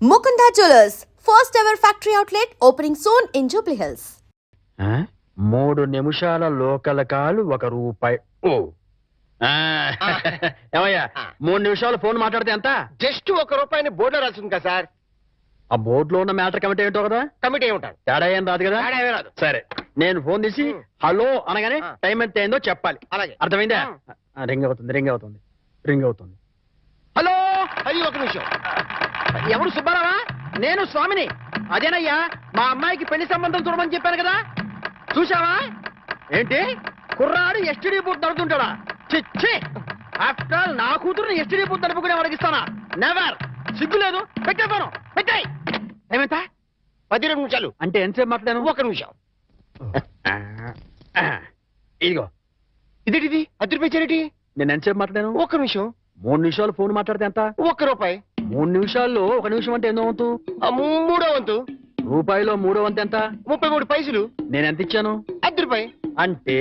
Mukunda Jewelers, first ever factory outlet opening soon in Jubilee Hills. 3 నిమిషాల local కాలు ₹1. ఓ ఏమయ్యా 3 నిమిషాలు ఫోన్ మాట్లాడితే ఎంత? జస్ట్ ₹1 బోర్డులో రాసింది కదా సార్. ఆ బోర్డులో ఉన్న మ్యాటర్ కమిటీ ఏంటో కదా. కమిటీ ఏముంటారు, తేడా ఏం రాదు కదా. రాదు. సరే, నేను ఫోన్ తీసి హలో అనగానే టైం ఎంత అయిందో చెప్పాలి. అలాగే, అర్థమైందా? రింగ్ అవుతుంది. హలో, అది 1 నిమిషం. ఎవరు? సుబ్బారావా? నేను స్వామిని. అదేనయ్యా, మా అమ్మాయికి పెళ్లి సంబంధం చూడమని చెప్పాను కదా, చూసావా? ఏంటి కుర్రాడు ఎస్టీడీ బూత్ నడుతుంటాడా? చిచ్చి, ఆఫ్టర్ ఆల్ నా కూతురుని ఎస్టీడీ బూత్ నడుపుకునే అడిగిస్తానా? నెవర్. సిగ్గు లేదు. పెట్టేస్తాను, పెట్టాయి. ఏమంతా? 12 నిమిషాలు. అంటే ఎంతసేపు మాట్లాడాను? 1 నిమిషం. ఇదిగో, ఇదేంటిది? ₹10 నేను ఎంతసేపు మాట్లాడాను? 1 నిమిషం. 3 నిమిషాలు ఫోన్ మాట్లాడితే ఎంత? ₹1. 3 నిమిషాల్లో 1 నిమిషం అంటే ఎన్నో వంతు? మూడో వంతు. రూపాయిలో 3వ వంతు ఎంత? 33 పైసలు. నేను ఎంత ఇచ్చాను? ₹10. అంటే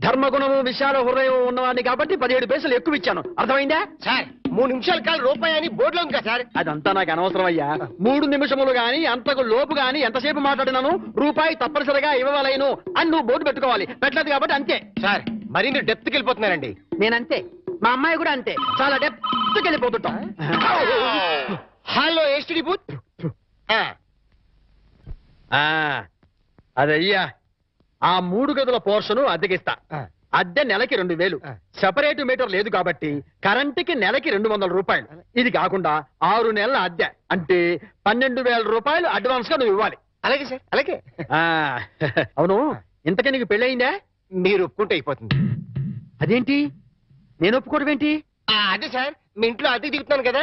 ధర్మగుణము విశాల హృదయం ఉన్నవాడిని కాబట్టి 17 పైసలు ఎక్కువ ఇచ్చాను. అర్థమైందా? సార్, 3 నిమిషాలు కాదు ₹1 అని బోర్డులో ఉంది కదా సార్. అదంతా నాకు అనవసరం అయ్యా. 3 నిమిషములు గాని అంతకు లోపు గాని ఎంతసేపు మాట్లాడినాను రూపాయి తప్పనిసరిగా ఇవ్వలేను అని నువ్వు బోర్డు పెట్టుకోవాలి. పెట్టలేదు కాబట్టి అంతే. సార్, మరి మీరు డెప్త్కి వెళ్ళిపోతున్నారండి. నేనంతే, మా అమ్మాయి కూడా అంతే. చాలా డెప్త్కి వెళ్ళిపోతుంటాం. Hello STD booth. అదయ్యా, ఆ 3 గదుల పోర్షను అద్దెకిస్తా. అద్దె నెలకి 2000. సెపరేట్ మీటర్ లేదు కాబట్టి కరెంటుకి నెలకి ₹200. ఇది కాకుండా 6 నెలల అద్దె అంటే ₹12,000 అడ్వాన్స్ గా నువ్వు ఇవ్వాలి. అలాగే సార్, అలాగే. అవును, ఇంతకీ నీకు పెళ్ళయిందా? మీరు ఒప్పుకుంటే అయిపోతుంది. అదేంటి నేను ఒప్పుకోవడం ఏంటి? అదే సార్, మీ ఇంట్లో అద్దెకి దిగుతున్నాను కదా,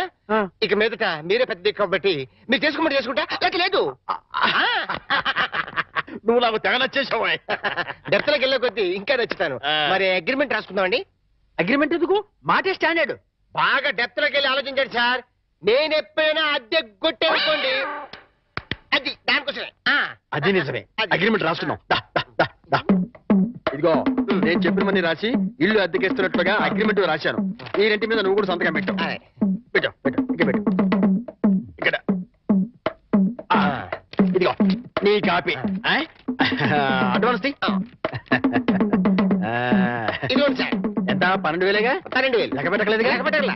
ఇక మీదట మీరే పెద్ద దిక్కు కాబట్టి మీరు చేసుకోమని చేసుకుంటా. లేక లేదు. నువ్వు నాకు తెగ నచ్చేసావా? డెప్త్లోకి వెళ్ళే కొద్దీ ఇంకా నచ్చుతాను. మరి అగ్రిమెంట్ రాసుకుందామండి. అగ్రిమెంట్ ఎందుకు? మాటే స్టాండర్డ్. బాగా డెప్త్లోకి వెళ్ళి ఆలోచించండి సార్. నేను ఎప్పుడైనా అద్దె కొట్టేసుకోండి, అది దానికోసమే. అది నిజమే. అగ్రిమెంట్ రాసుకున్నాం. ఇదిగో, నేను చెప్పినవన్నీ రాసి ఇల్లు అద్దెకిస్తున్నట్లుగా అగ్రిమెంట్ రాశాను. ఈ రెంటి మీద నువ్వు కూడా సంతకం పెట్టు. ఇక్కడ ఇదిగో నీ కాపీ. అడ్వాన్స్ ఇదిగోండి సార్. ఎంత? 12,000గా? 12,000. లెక్క పెట్టలేదుగా? లెక్క పెట్టగల.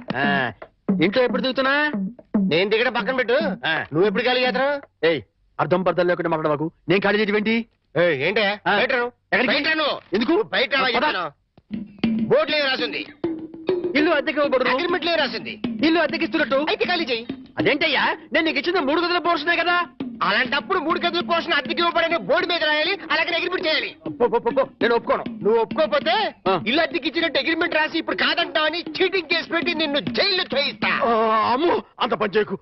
ఇంట్లో ఎప్పుడు దిగుతున్నా? నేను దిగడం పక్కన పెట్టు. నువ్వు ఎప్పుడు ఖాళీ చేస్తావు? ఏయ్, అర్థం పర్థం లేకుండా మాట్లాడవాకు. నేను ఖాళీ చేయటం ఏంటే? ఎందుకు? బయట బోర్డు లేదు రాసింది. ఇల్లు అద్దెకి అగ్రిమెంట్ లేదు రాసింది. ఇల్లు అద్దెకిస్తున్నట్టు అయితే ఖాళీ చెయ్యి. అదేంటయ్యా, నేను నీకు ఇచ్చిన 3 గదుల పోర్షనే కదా. అలాంటప్పుడు 3 గదుల పోర్షన్ అద్దెకి ఇవ్వబడని బోర్డు మీద రాయాలి, అలాగే అగ్రిమెంట్ చేయాలి. నేను ఒప్పుకోను. నువ్వు ఒప్పుకోకపోతే ఇల్లు అద్దెకి ఇచ్చినట్టు అగ్రిమెంట్ రాసి ఇప్పుడు కాదంటావని చీటింగ్ కేసు పెట్టి నిన్ను జైల్లో చేయిస్తా. అమ్మో, అంత పని చేయకు.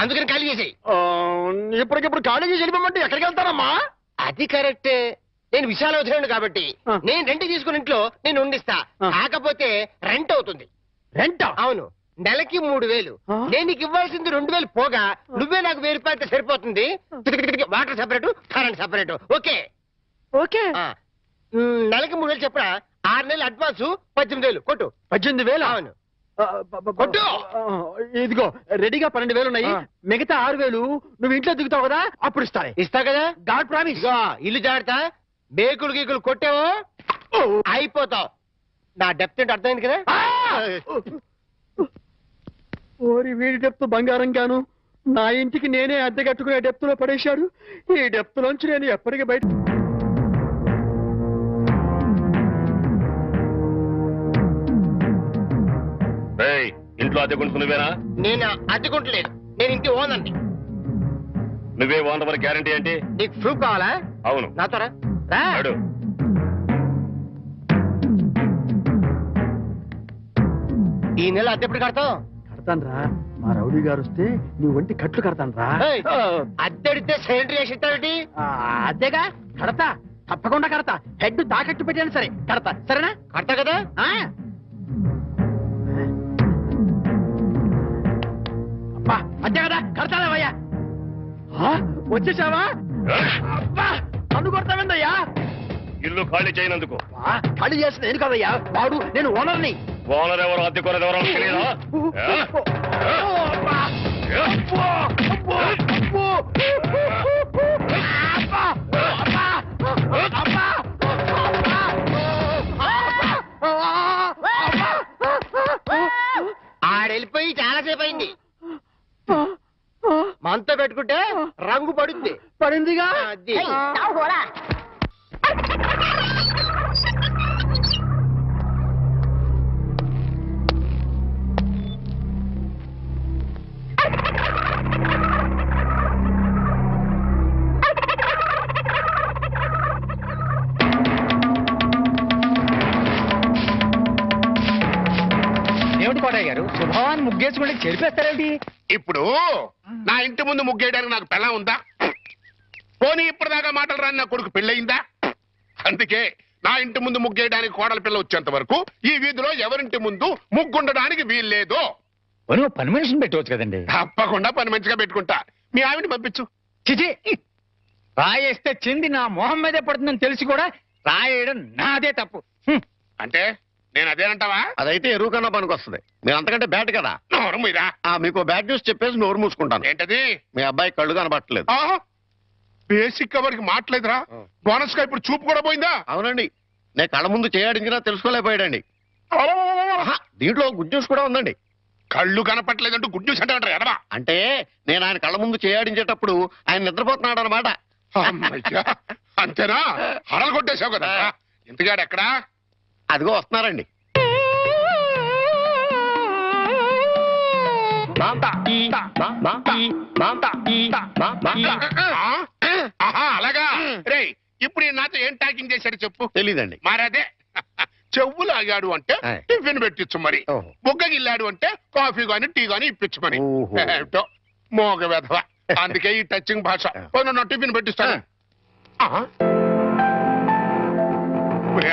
అందుకని ఖాళీ చేసేయి. ఇప్పటికిప్పుడు ఖాళీ చేసి వెళ్ళిపోమంటే ఎక్కడికి వెళ్తానమ్మా? అది కరెక్టే. నేను విశాల వదిలేను కాబట్టి నేను రెంట్ తీసుకున్న ఇంట్లో నేను ఉండిస్తా. కాకపోతే రెంట్ అవుతుంది. రెంట్? అవును, నెలకి 3,000. నేను నీకు ఇవ్వాల్సింది 2,000 పోగా నువ్వే నాకు ₹1,000 సరిపోతుంది. Water separate, current separate. Okay okay. నెలకి 3,000 చెప్పరా? 6 నెలలు అడ్వాన్స్ 18,000 కొట్టు. 18,000? అవును కొట్టు. ఇదిగో రెడీగా 12,000 ఉన్నాయి. మిగతా 6,000 నువ్వు ఇంట్లో దిగుతావు కదా, అప్పుడు ఇస్తా కదా. God promise. ఇల్లు జాగ్రత్త. బేకులు గీకులు కొట్టావో అయిపోతావు. నా డెప్త్ ఏంటి అర్థమైంది కదా. ఓరి, వీడి డెప్త్ బంగారం గాను నా ఇంటికి నేనే అద్దె కట్టుకునే డెప్త్ లో పడేశాడు. ఈ డెప్త్ లోంచి నేను ఎప్పటికీ బయట. ఇంట్లో అద్దెకుంటు నువ్వేనా? నేను అద్దెకుంటలేదు, నేను ఇంటి ఓనర్ని. నువ్వే ఓనర్ మరి గ్యారంటీ ఏంటి? నీకు ప్రూఫ్ కావాలా? అవును. నాతో రా. ఈ నెల అద్దె ఎప్పుడు కడతావు? కడతాన్రా, మా రౌడీ గారు వస్తే నీ ఒంటి కట్లు కడతాన్రా. అద్దెడితే సెంట్రీ వేసి ఇస్తావేంటి? అద్దెగా కడతా, తప్పకుండా కడతా. హెడ్ తాకట్టు పెట్టాను సరే కడతా. సరేనా? కడతా కదా. అబ్బా, అద్దె కదా కడతావయ్యా. వచ్చేసావా? అబ్బా, నన్ను కొడతావేందయ్యా? ఇల్లు ఖాళీ చేయనందుకు. ఖాళీ చేసిన నేను కదయ్యా, వాడు. నేను ఓనర్ని. ఓనర్ ఎవరు, అద్దె కొనది ఎవరో తెలియదా? మనతో పెట్టుకుంటే రంగు పడుద్ది. పడిందిగా. అది. ఏమిటి కోటయ్య గారు, శుభవాన్ని ముగ్గేసుకుంటే చెరిపేస్తారేంటి? ఇప్పుడు నా ఇంటి ముందు ముగ్గేయడానికి నాకు పెళ్ళం ఉందా? పోనీ ఇప్పటిదాకా మాటలు రాని నా కొడుకు పెళ్ళయిందా? అందుకే నా ఇంటి ముందు ముగ్గేయడానికి కోడల పిల్ల వచ్చేంత వరకు ఈ వీధిలో ఎవరింటి ముందు ముగ్గుండడానికి వీల్లేదు. పని మనిషిని పెట్టవచ్చు కదండి. తప్పకుండా పని మంచిగా పెట్టుకుంటా. మీ ఆవిడ పంపించు. చిచి, రాయేస్తే చింది నా మొహం మీదే పడుతుందని తెలిసి కూడా రాయేయడం నాదే తప్పు. అంటే నేను అదేనంటావా? అదైతే ఎరువు కన్నా పనికి వస్తుంది. మీరు అంతకంటే బ్యాట్ కదా. నోరు మీరా. మీకు బ్యాడ్ న్యూస్ చెప్పేసి నోరు మూసుకుంటాను. ఏంటది? మీ అబ్బాయి కళ్ళు కనబట్టలేదు. బేసిక్ వాడికి మాట్లేదురా. బోనస్ గా ఇప్పుడు చూపు కూడా పోయిందా? అవునండి, నేను కళ్ళ ముందు చేయాడించినా తెలుసుకోలేకపోయాడండి. దీంట్లో గుడ్ న్యూస్ కూడా ఉందండి. కళ్ళు కనపట్లేదంటూ గుడ్ న్యూస్ అంటే ఎడవా? అంటే నేను ఆయన కళ్ళ ముందు చేయాడించేటప్పుడు ఆయన నిద్రపోతున్నాడు అనమాట. అంతేనా? హడలు కొట్టేశావు కదా. ఇంతగాడు ఎక్కడా? అదిగో వస్తున్నారండి. అలాగా. రే, ఇప్పుడు నాతో ఏం టాకింగ్ చేశాడు చెప్పు. తెలీదండి. మరదే చెవులు ఆగాడు అంటే టిఫిన్ పెట్టించు మరి. ఓహో. బుగ్గగిల్లాడు అంటే కాఫీ గాని టీ గాని ఇప్పించు మరి. ఓహో. ఏమిటో మోగ వెధవ. అందుకే ఈ టచింగ్ భాష. నా టిఫిన్ పెట్టిస్తాను.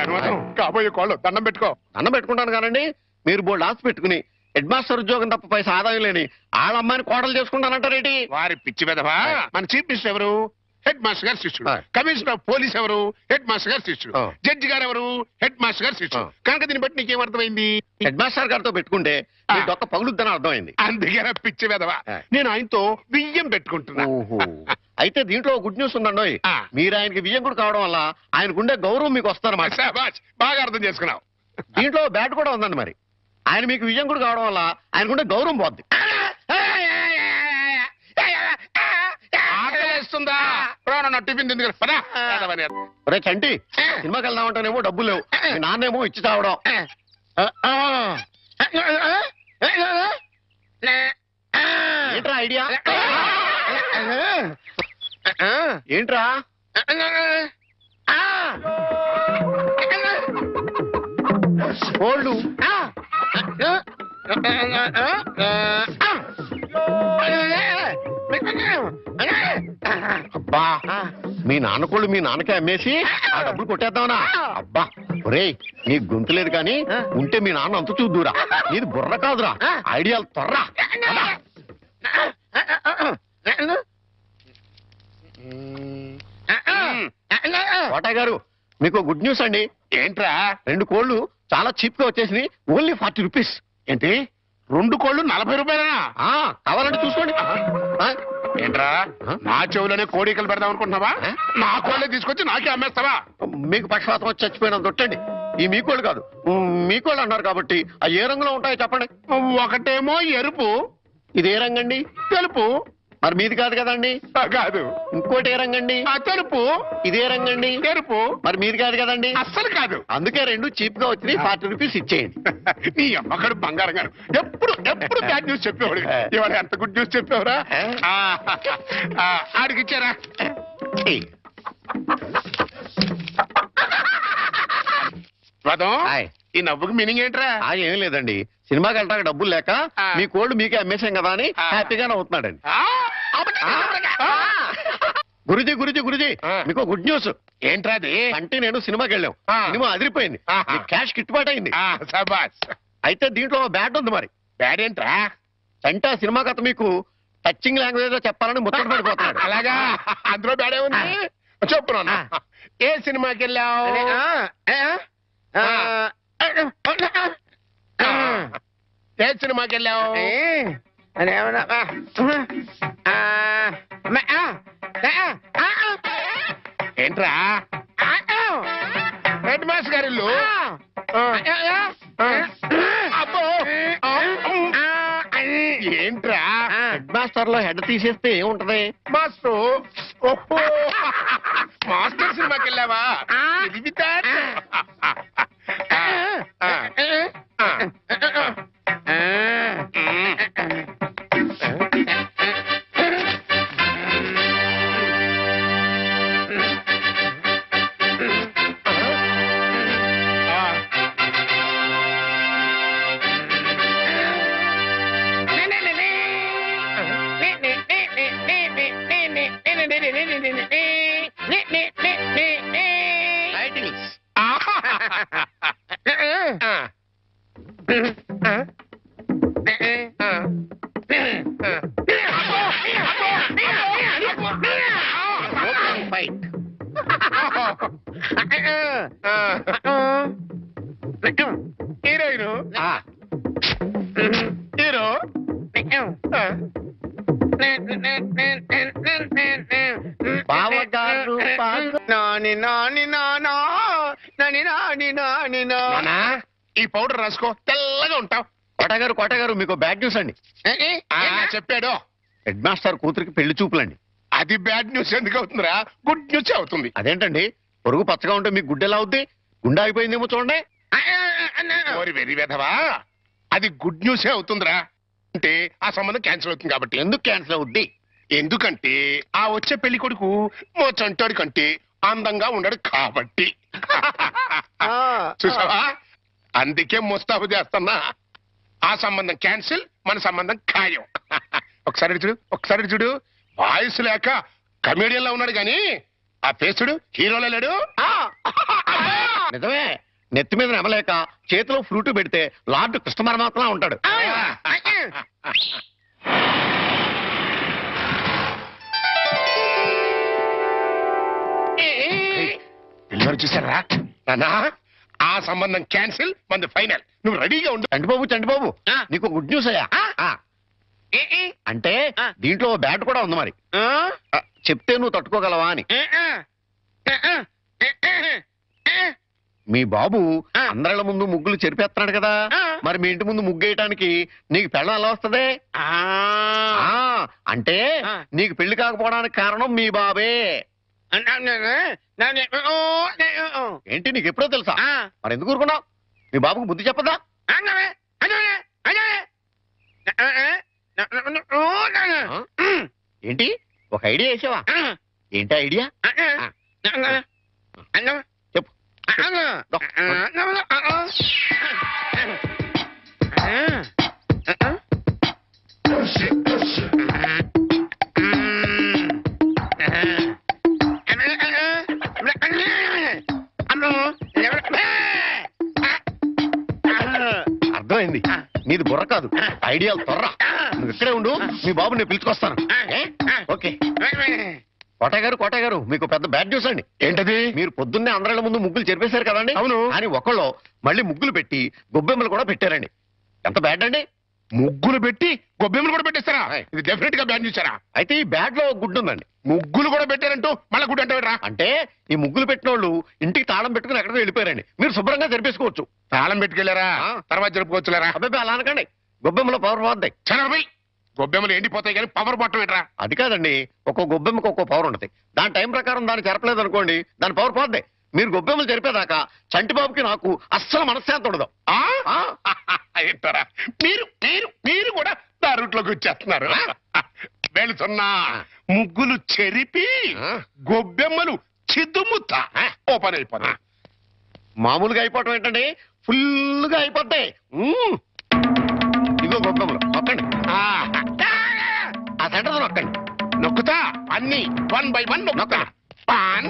అనుమానం కాబోయే కోళ్ళు దండం పెట్టుకో. అన్నం పెట్టుకుంటాను కానండి. మీరు బోల్డ్ ఆశ పెట్టుకుని హెడ్ మాస్టర్ ఉద్యోగం తప్ప పైసా ఆదాయం లేని వాళ్ళ అమ్మాయిని కోడలు చేసుకుంటానంటారేంటి? వారి పిచ్చి వెధవా. మన చీఫ్ మినిస్టర్ ఎవరు? హెడ్ మాస్టర్ గారు శిష్యుడు. ఆ. కమిషనర్ ఆఫ్ పోలీస్ ఎవరు? హెడ్ మాస్టర్ గారు శిష్యుడు. ఆ. జడ్జి గారు ఎవరు? హెడ్ మాస్టర్ గారు శిష్యుడు. ఆ. కనుక దీన్ని బట్టి నీకేం అర్థమైంది? హెడ్ మాస్టర్ గారితో పెట్టుకుంటే మీ డొక్క పగులుద్దని అర్థమైంది. అందుకే పిచ్చి వెధవా. ఆ. నేను ఆయనతో బియ్యం పెట్టుకుంటున్నా. ఓహో. అయితే దీంట్లో గుడ్ న్యూస్ ఉందండి. ఆ. మీరు ఆయనకి వియ్యంకుడు కావడం వల్ల ఆయనకుండే గౌరవం మీకు వస్తారన్నమాట. శాబాష్, బాగా అర్థం చేసుకున్నావు. దీంట్లో బ్యాట్ కూడా ఉందండి. మరి ఆయన మీకు వియ్యంకుడు కావడం వల్ల ఆయనకుండే గౌరవం పోద్ది. ఆకలేస్తుందా? నా టిఫిన్ తింది కదా. పద. వెధవని. రే చంటి, సినిమాకి వెళ్దామంటేనేమో డబ్బులు లేవు. మీ నాన్నేమో ఇచ్చి తావడం. ఏంట్రా ఐడియా? ఏంట్రా? కోళ్ళు. అబ్బా, మీ నాన్న కోళ్ళు మీ నాన్నకే అమ్మేసి ఆ డబ్బులు కొట్టేద్దామనా? అబ్బా ఒరేయ్, నీ గొంతు లేదు కానీ ఉంటే మీ నాన్న అంత చూద్దురా. నీది బుర్ర కాదురా, ఐడియాలు తొర్రా. కోటయ్య గారు, మీకు గుడ్ న్యూస్ అండి. ఏంట్రా? 2 కోళ్ళు చాలా చీప్ గా వచ్చేసి ఓన్లీ 40 రూపీస్. ఏంటి 2 కోళ్ళు 40 రూపాయలనా? కావాలంటే చూసుకోండి. ఏంట్రా, నా చెవులోనే కోడికలు పెడదాం అనుకుంటున్నావా? ఆ? నా కోళ్ళే తీసుకొచ్చి నాకే అమ్మేస్తావా? మీకు పక్షపాతం వచ్చి చచ్చిపోయినంత తొట్టండి. ఈ మీకోళ్ళు కాదు, మీకోళ్ళు అన్నారు కాబట్టి ఆ ఏ రంగులో ఉంటాయో చెప్పండి. ఒకటేమో ఎరుపు, ఇది ఏ రంగండి? తెలుపు. మరి మీది కాదు కదండి. కాదు. ఇంకోటి ఏ రంగండి? ఆ తెలుపు. ఇదే రంగండి. ఎరుపు. మరి మీది కాదు కదండి. అస్సలు కాదు. అందుకే 2 చీప్ గా వచ్చి 40 రూపీస్ ఇచ్చేయండి. నీ అమ్మగారు బంగారం గారు ఎప్పుడు బ్యాడ్ న్యూస్ చెప్పేవాడు. ఇవాళ ఎంత గుడ్ న్యూస్ చెప్పేవరా? ఆడికి ఇచ్చారా? రథం, హాయ్. ఈ నవ్వుకి మీనింగ్ ఏంట్రా? ఏం లేదండి, సినిమాకి వెళ్ళడానికి డబ్బులు లేక ఆ. మీ కోళ్ళు మీకే అమ్మేశాం కదా అని హ్యాపీగా నవ్వుతున్నాడండి. గురుజీ గురుజీ గురుజీ, ఆ. మీకు గుడ్ న్యూస్. ఏంట్రా అది? అంటే నేను సినిమాకి వెళ్ళాం. ఆ. సినిమా అదిరిపోయింది. ఆహా. క్యాష్ గిట్టుబాటు అయింది. సబాస్. అయితే దీంట్లో బ్యాట్ ఉంది. మరి బ్యాడ్ ఏంట్రా? అంటే ఆ సినిమా కథ మీకు టచింగ్ లాంగ్వేజ్ లో చెప్పాలని ముచ్చట పడిపోతున్నాడు. అలాగా? అందులో బ్యాడే ఉంది. చెప్పు నాన్న. ఏ సినిమాకి వెళ్ళావు? ఏ సినిమాకి వెళ్ళావు? ఏంట్రా? హెడ్ మాస్టర్ గారి ఇల్లు. అబ్బో. ఏంట్రా? హెడ్ మాస్టర్ మాస్టర్ లో హెడ్ తీసేస్తే ఏముంటది? మాస్టర్ ఓహో మాస్టర్ సినిమాకి వెళ్ళావా? ఇది that? హీరోయిన్ హీరో బావగారు నాని నాని నానా నాని నాని నాని నా నానా, ఈ పౌడర్ రాసుకో తెల్లగా ఉంటావు. కోటగారు మీకు బ్యాడ్ న్యూస్ అండి. చెప్పాడు. హెడ్ మాస్టర్ కూతురికి పెళ్లి చూపులండి. అది బ్యాడ్ న్యూస్ ఎందుకు అవుతుందిరా? గుడ్ న్యూస్ అవుతుంది. అదేంటండి, పొరుగు పచ్చగా ఉంటే మీకు గుడ్డెలా అవుద్ది? గుండె అయిపోయిందేమో చూడండి. ఓరి వెర్రి వెధవా, అది గుడ్ న్యూసే అవుతుందిరా. అంటే ఆ సంబంధం క్యాన్సిల్ అవుతుంది కాబట్టి. ఎందుకు క్యాన్సిల్ అవుద్ది? ఎందుకంటే ఆ వచ్చే పెళ్లి కొడుకు చంటాడు కంటే అందంగా ఉండడు కాబట్టి. చూసావా, అందుకే ముస్తాబు చేస్తున్నా. ఆ సంబంధం క్యాన్సిల్, మన సంబంధం ఖాయం. ఒకసారి ఇటు చూడు, ఒకసారి ఇటు చూడు. వాయిస్ లేక కమేడియన్ లా ఉన్నాడు గాని ఆ ఫేస్ చూడు, హీరోలో లేడు. నిజమే, నెత్తి మీద నెమలేక చేతిలో ఫ్రూట్ పెడితే లార్డ్ కృష్ణ పరమాత్మ ఉంటాడు. పిల్లలు చూసారా నానా? ఆ సంబంధం క్యాన్సిల్, మనది ఫైనల్. నువ్వు రెడీగా ఉండు. చంటిబాబు నీకు గుడ్ న్యూస్ అయ్యా. అంటే దీంట్లో బ్యాట్ కూడా ఉంది మరి. చెప్తే నువ్వు తట్టుకోగలవా అని. మీ బాబు అందరిళ్ళ ముందు ముగ్గులు చెరిపేస్తున్నాడు కదా, మరి మీ ఇంటి ముందు ముగ్గేయటానికి నీకు పెళ్ళం ఎలా వస్తది? అంటే నీకు పెళ్లి కాకపోవడానికి కారణం మీ బాబే. ఏంటి, నీకు ఎప్పుడో తెలుసా? మరి ఎందుకు ఊరుకున్నావు? మీ బాబుకు బుద్ధి చెప్పదా? ఏంటి, ఒక ఐడియా వేసావా? ఏంటి ఐడియా? చెప్పు. అర్థమైంది, నీది బుర్ర కాదు, ఐడియాలు తొర్రా. నువ్వు ఇక్కడే ఉండు, మీ బాబు నేను పిలుచుకొస్తాను. ఓకే. కోటగారు మీకు పెద్ద బ్యాడ్ న్యూస్ అండి. ఏంటది? మీరు పొద్దున్నే అందరిళ్ళ ముందు ముగ్గులు చెరిపేశారు కదండి. అవును. అని ఒకళ్ళు మళ్ళీ ముగ్గులు పెట్టి గొబ్బెమ్మలు కూడా పెట్టారండి. ఎంత బ్యాడ్ అండి? ముగ్గులు పెట్టి గొబ్బెమ్మలు కూడా పెట్టేస్తారా? ఇది డెఫినెట్ గా బ్యాన్ చూసారా? అయితే ఈ బ్యాడ్ లో గుడ్ ఉందండి. ముగ్గులు కూడా పెట్టారంటూ మళ్ళా గుడ్ అంటారా? అంటే ఈ ముగ్గులు పెట్టిన వాళ్ళు ఇంటికి తాళం పెట్టుకుని ఎక్కడికో వెళ్ళిపోయారండి. మీరు శుభ్రంగా జరిపేసుకోవచ్చు. తాళం పెట్టుకెళ్లారా? తర్వాత జరుపుకోవచ్చులేరా? అబ్బాయి అలా అనకండి, గొబ్బెమ్మలో పవర్ పోద్దాయి. చనబై గొబ్బెమ్మలు ఎండిపోతాయి కానీ పవర్ బట్టం ఏంట్రా? అది కాదండి, ఒక్కో గొబ్బెమ్మకు ఒక్కో పవర్ ఉంటుంది. దాని టైం ప్రకారం దాన్ని చెరపలేదు అనుకోండి, దాని పవర్ పోద్ది. మీరు గొబ్బెమ్మలు జరిపేదాకా చంటిబాబుకి నాకు అస్సలు మనశ్శాంతి ఉండదు. ఏంటారా మీరు మీరు మీరు కూడా నా రూట్లోకి వచ్చేస్తున్నారు. వెళుతున్నా ముగ్గులు చెరిపి గొబ్బెమ్మలు చిద్దుముత్త ఓపెన్ అయిపోతా. మామూలుగా అయిపోవటం ఏంటండి, ఫుల్గా అయిపోతాయి. ఇదిగో గొబ్బెమ్మలు నొక్కండి, ఆ సెంటర్ నొక్కండి. నొక్కుతా అన్ని 1 by 1 నొక్కుతా. 1